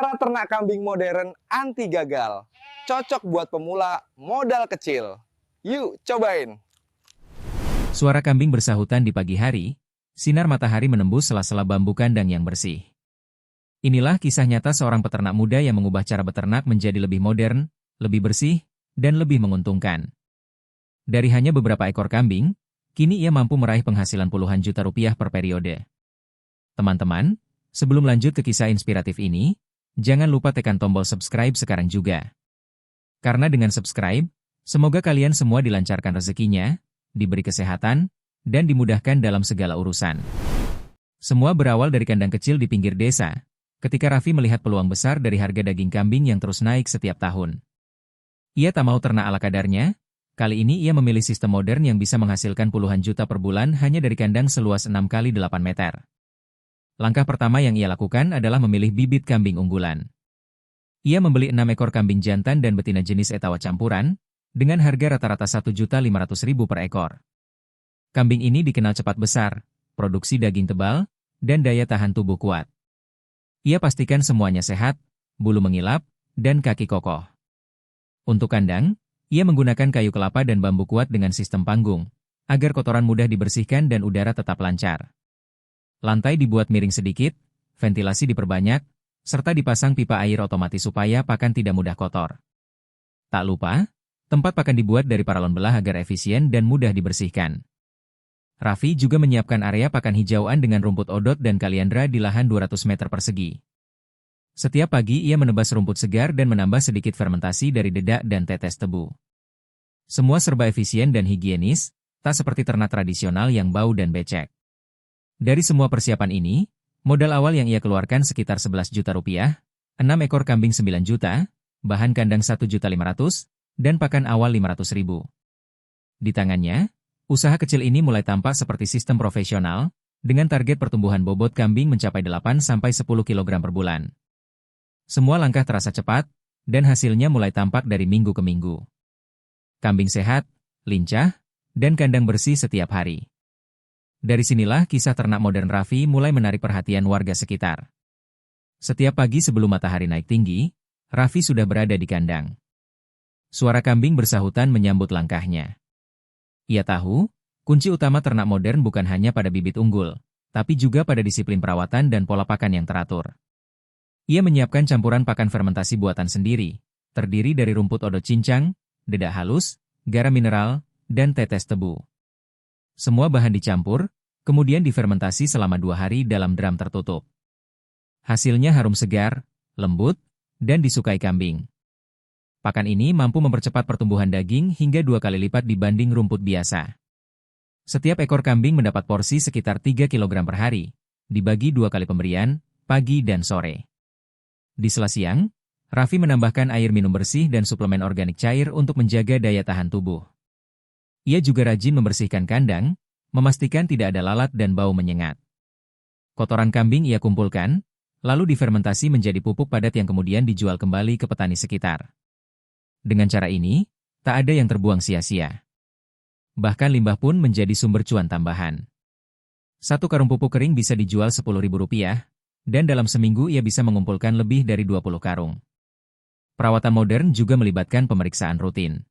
Cara ternak kambing modern anti gagal. Cocok buat pemula modal kecil. Yuk, cobain. Suara kambing bersahutan di pagi hari, sinar matahari menembus sela-sela bambu kandang yang bersih. Inilah kisah nyata seorang peternak muda yang mengubah cara beternak menjadi lebih modern, lebih bersih, dan lebih menguntungkan. Dari hanya beberapa ekor kambing, kini ia mampu meraih penghasilan puluhan juta rupiah per periode. Teman-teman, sebelum lanjut ke kisah inspiratif ini, jangan lupa tekan tombol subscribe sekarang juga. Karena dengan subscribe, semoga kalian semua dilancarkan rezekinya, diberi kesehatan, dan dimudahkan dalam segala urusan. Semua berawal dari kandang kecil di pinggir desa, ketika Raffi melihat peluang besar dari harga daging kambing yang terus naik setiap tahun. Ia tak mau ternak ala kadarnya, kali ini ia memilih sistem modern yang bisa menghasilkan puluhan juta per bulan hanya dari kandang seluas 6 kali 8 meter. Langkah pertama yang ia lakukan adalah memilih bibit kambing unggulan. Ia membeli 6 ekor kambing jantan dan betina jenis Etawa campuran, dengan harga rata-rata Rp1.500.000 per ekor. Kambing ini dikenal cepat besar, produksi daging tebal, dan daya tahan tubuh kuat. Ia pastikan semuanya sehat, bulu mengilap, dan kaki kokoh. Untuk kandang, ia menggunakan kayu kelapa dan bambu kuat dengan sistem panggung, agar kotoran mudah dibersihkan dan udara tetap lancar. Lantai dibuat miring sedikit, ventilasi diperbanyak, serta dipasang pipa air otomatis supaya pakan tidak mudah kotor. Tak lupa, tempat pakan dibuat dari paralon belah agar efisien dan mudah dibersihkan. Raffi juga menyiapkan area pakan hijauan dengan rumput odot dan kaliandra di lahan 200 meter persegi. Setiap pagi ia menebas rumput segar dan menambah sedikit fermentasi dari dedak dan tetes tebu. Semua serba efisien dan higienis, tak seperti ternak tradisional yang bau dan becek. Dari semua persiapan ini, modal awal yang ia keluarkan sekitar 11 juta rupiah, 6 ekor kambing 9 juta, bahan kandang 1.500.000, dan pakan awal 500.000. Di tangannya, usaha kecil ini mulai tampak seperti sistem profesional, dengan target pertumbuhan bobot kambing mencapai 8-10 kg per bulan. Semua langkah terasa cepat, dan hasilnya mulai tampak dari minggu ke minggu. Kambing sehat, lincah, dan kandang bersih setiap hari. Dari sinilah kisah ternak modern Raffi mulai menarik perhatian warga sekitar. Setiap pagi sebelum matahari naik tinggi, Raffi sudah berada di kandang. Suara kambing bersahutan menyambut langkahnya. Ia tahu, kunci utama ternak modern bukan hanya pada bibit unggul, tapi juga pada disiplin perawatan dan pola pakan yang teratur. Ia menyiapkan campuran pakan fermentasi buatan sendiri, terdiri dari rumput odot cincang, dedak halus, garam mineral, dan tetes tebu. Semua bahan dicampur, kemudian difermentasi selama 2 hari dalam drum tertutup. Hasilnya harum segar, lembut, dan disukai kambing. Pakan ini mampu mempercepat pertumbuhan daging hingga 2 kali lipat dibanding rumput biasa. Setiap ekor kambing mendapat porsi sekitar 3 kg per hari, dibagi 2 kali pemberian, pagi dan sore. Di sela siang, Raffi menambahkan air minum bersih dan suplemen organik cair untuk menjaga daya tahan tubuh. Ia juga rajin membersihkan kandang, memastikan tidak ada lalat dan bau menyengat. Kotoran kambing ia kumpulkan, lalu difermentasi menjadi pupuk padat yang kemudian dijual kembali ke petani sekitar. Dengan cara ini, tak ada yang terbuang sia-sia. Bahkan limbah pun menjadi sumber cuan tambahan. 1 karung pupuk kering bisa dijual Rp10.000, dan dalam seminggu ia bisa mengumpulkan lebih dari 20 karung. Perawatan modern juga melibatkan pemeriksaan rutin.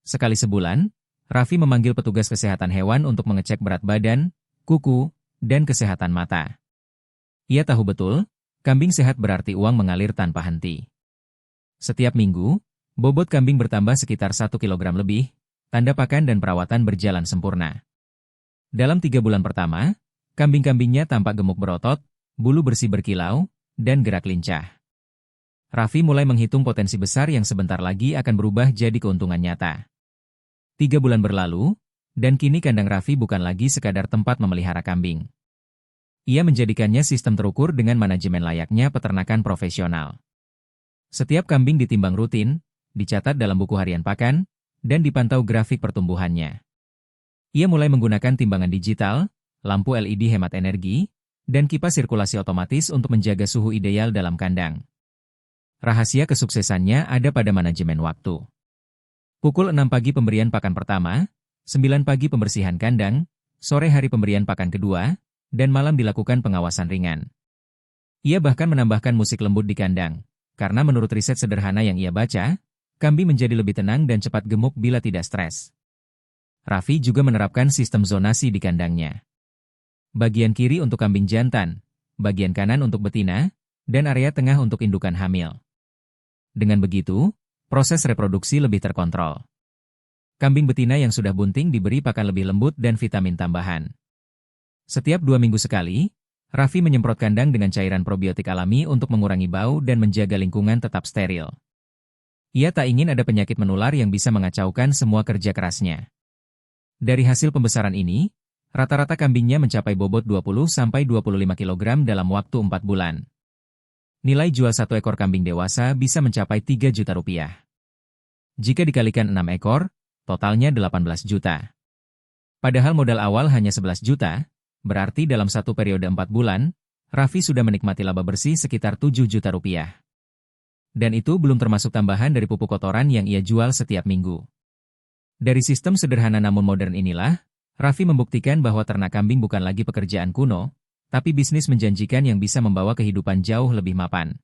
Sekali sebulan, Raffi memanggil petugas kesehatan hewan untuk mengecek berat badan, kuku, dan kesehatan mata. Ia tahu betul, kambing sehat berarti uang mengalir tanpa henti. Setiap minggu, bobot kambing bertambah sekitar 1 kg lebih, tanda pakan dan perawatan berjalan sempurna. Dalam 3 bulan pertama, kambing-kambingnya tampak gemuk berotot, bulu bersih berkilau, dan gerak lincah. Raffi mulai menghitung potensi besar yang sebentar lagi akan berubah jadi keuntungan nyata. 3 bulan berlalu, dan kini kandang Raffi bukan lagi sekadar tempat memelihara kambing. Ia menjadikannya sistem terukur dengan manajemen layaknya peternakan profesional. Setiap kambing ditimbang rutin, dicatat dalam buku harian pakan, dan dipantau grafik pertumbuhannya. Ia mulai menggunakan timbangan digital, lampu LED hemat energi, dan kipas sirkulasi otomatis untuk menjaga suhu ideal dalam kandang. Rahasia kesuksesannya ada pada manajemen waktu. Pukul 6 pagi pemberian pakan pertama, 9 pagi pembersihan kandang, sore hari pemberian pakan kedua, dan malam dilakukan pengawasan ringan. Ia bahkan menambahkan musik lembut di kandang, karena menurut riset sederhana yang ia baca, kambing menjadi lebih tenang dan cepat gemuk bila tidak stres. Raffi juga menerapkan sistem zonasi di kandangnya. Bagian kiri untuk kambing jantan, bagian kanan untuk betina, dan area tengah untuk indukan hamil. Dengan begitu, proses reproduksi lebih terkontrol. Kambing betina yang sudah bunting diberi pakan lebih lembut dan vitamin tambahan. Setiap 2 minggu sekali, Raffi menyemprot kandang dengan cairan probiotik alami untuk mengurangi bau dan menjaga lingkungan tetap steril. Ia tak ingin ada penyakit menular yang bisa mengacaukan semua kerja kerasnya. Dari hasil pembesaran ini, rata-rata kambingnya mencapai bobot 20-25 kg dalam waktu 4 bulan. Nilai jual satu ekor kambing dewasa bisa mencapai 3 juta rupiah. Jika dikalikan 6 ekor, totalnya 18 juta. Padahal modal awal hanya 11 juta, berarti dalam satu periode 4 bulan, Raffi sudah menikmati laba bersih sekitar 7 juta rupiah. Dan itu belum termasuk tambahan dari pupuk kotoran yang ia jual setiap minggu. Dari sistem sederhana namun modern inilah, Raffi membuktikan bahwa ternak kambing bukan lagi pekerjaan kuno, tapi bisnis menjanjikan yang bisa membawa kehidupan jauh lebih mapan.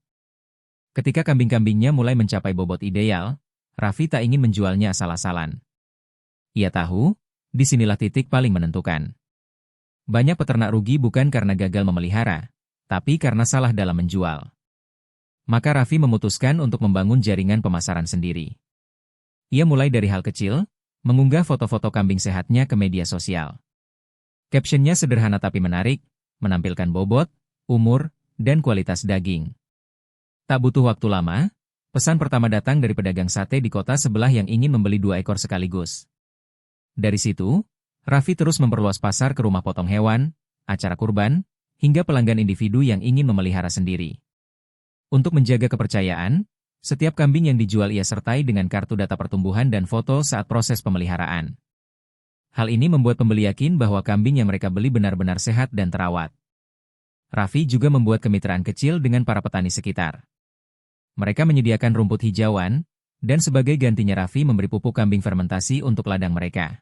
Ketika kambing-kambingnya mulai mencapai bobot ideal, Raffi tak ingin menjualnya asal-asalan. Ia tahu, disinilah titik paling menentukan. Banyak peternak rugi bukan karena gagal memelihara, tapi karena salah dalam menjual. Maka Raffi memutuskan untuk membangun jaringan pemasaran sendiri. Ia mulai dari hal kecil, mengunggah foto-foto kambing sehatnya ke media sosial. Captionnya sederhana tapi menarik, menampilkan bobot, umur, dan kualitas daging. Tak butuh waktu lama, pesan pertama datang dari pedagang sate di kota sebelah yang ingin membeli 2 ekor sekaligus. Dari situ, Raffi terus memperluas pasar ke rumah potong hewan, acara kurban, hingga pelanggan individu yang ingin memelihara sendiri. Untuk menjaga kepercayaan, setiap kambing yang dijual ia sertai dengan kartu data pertumbuhan dan foto saat proses pemeliharaan. Hal ini membuat pembeli yakin bahwa kambing yang mereka beli benar-benar sehat dan terawat. Raffi juga membuat kemitraan kecil dengan para petani sekitar. Mereka menyediakan rumput hijauan, dan sebagai gantinya Raffi memberi pupuk kambing fermentasi untuk ladang mereka.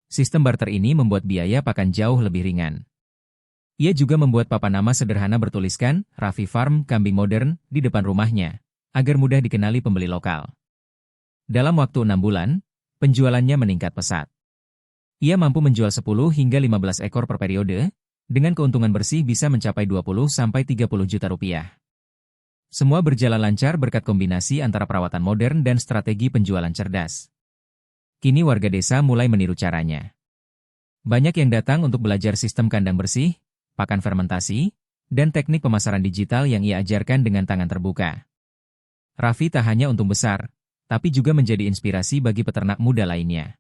Sistem barter ini membuat biaya pakan jauh lebih ringan. Ia juga membuat papan nama sederhana bertuliskan Raffi Farm Kambing Modern di depan rumahnya, agar mudah dikenali pembeli lokal. Dalam waktu 6 bulan, penjualannya meningkat pesat. Ia mampu menjual 10 hingga 15 ekor per periode, dengan keuntungan bersih bisa mencapai 20-30 juta rupiah. Semua berjalan lancar berkat kombinasi antara perawatan modern dan strategi penjualan cerdas. Kini warga desa mulai meniru caranya. Banyak yang datang untuk belajar sistem kandang bersih, pakan fermentasi, dan teknik pemasaran digital yang ia ajarkan dengan tangan terbuka. Raffi tak hanya untung besar, tapi juga menjadi inspirasi bagi peternak muda lainnya.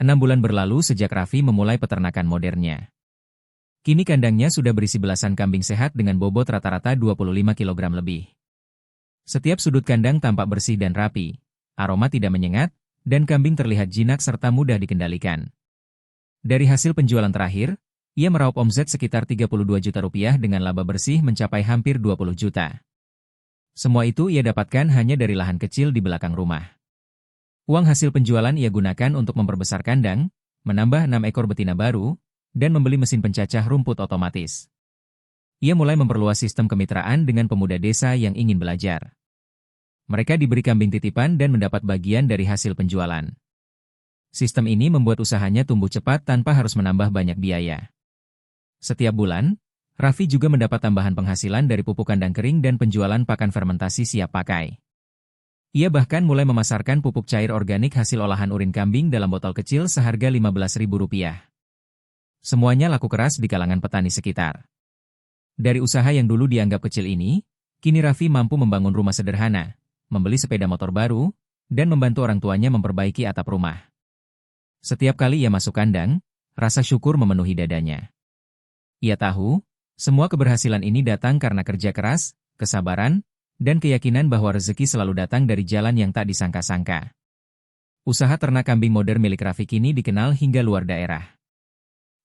6 bulan berlalu sejak Raffi memulai peternakan modernnya. Kini kandangnya sudah berisi belasan kambing sehat dengan bobot rata-rata 25 kg lebih. Setiap sudut kandang tampak bersih dan rapi, aroma tidak menyengat, dan kambing terlihat jinak serta mudah dikendalikan. Dari hasil penjualan terakhir, ia meraup omset sekitar 32 juta rupiah dengan laba bersih mencapai hampir 20 juta. Semua itu ia dapatkan hanya dari lahan kecil di belakang rumah. Uang hasil penjualan ia gunakan untuk memperbesar kandang, menambah 6 ekor betina baru, dan membeli mesin pencacah rumput otomatis. Ia mulai memperluas sistem kemitraan dengan pemuda desa yang ingin belajar. Mereka diberi kambing titipan dan mendapat bagian dari hasil penjualan. Sistem ini membuat usahanya tumbuh cepat tanpa harus menambah banyak biaya. Setiap bulan, Raffi juga mendapat tambahan penghasilan dari pupuk kandang kering dan penjualan pakan fermentasi siap pakai. Ia bahkan mulai memasarkan pupuk cair organik hasil olahan urin kambing dalam botol kecil seharga Rp15.000. Semuanya laku keras di kalangan petani sekitar. Dari usaha yang dulu dianggap kecil ini, kini Raffi mampu membangun rumah sederhana, membeli sepeda motor baru, dan membantu orang tuanya memperbaiki atap rumah. Setiap kali ia masuk kandang, rasa syukur memenuhi dadanya. Ia tahu, semua keberhasilan ini datang karena kerja keras, kesabaran, dan keyakinan bahwa rezeki selalu datang dari jalan yang tak disangka-sangka. Usaha ternak kambing modern milik Raffi kini dikenal hingga luar daerah.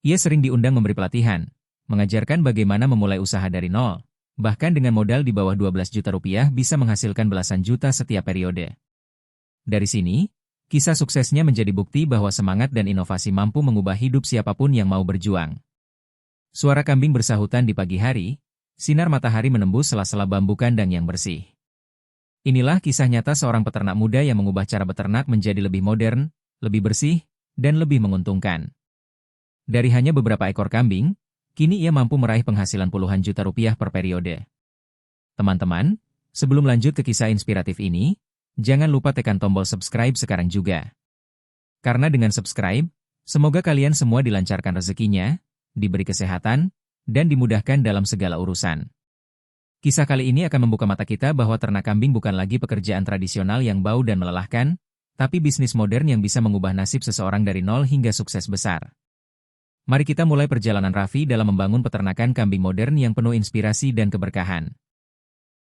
Ia sering diundang memberi pelatihan, mengajarkan bagaimana memulai usaha dari nol, bahkan dengan modal di bawah 12 juta rupiah bisa menghasilkan belasan juta setiap periode. Dari sini, kisah suksesnya menjadi bukti bahwa semangat dan inovasi mampu mengubah hidup siapapun yang mau berjuang. Suara kambing bersahutan di pagi hari, sinar matahari menembus sela-sela bambu kandang yang bersih. Inilah kisah nyata seorang peternak muda yang mengubah cara beternak menjadi lebih modern, lebih bersih, dan lebih menguntungkan. Dari hanya beberapa ekor kambing, kini ia mampu meraih penghasilan puluhan juta rupiah per periode. Teman-teman, sebelum lanjut ke kisah inspiratif ini, jangan lupa tekan tombol subscribe sekarang juga. Karena dengan subscribe, semoga kalian semua dilancarkan rezekinya, diberi kesehatan, dan dimudahkan dalam segala urusan. Kisah kali ini akan membuka mata kita bahwa ternak kambing bukan lagi pekerjaan tradisional yang bau dan melelahkan, tapi bisnis modern yang bisa mengubah nasib seseorang dari nol hingga sukses besar. Mari kita mulai perjalanan Raffi dalam membangun peternakan kambing modern yang penuh inspirasi dan keberkahan.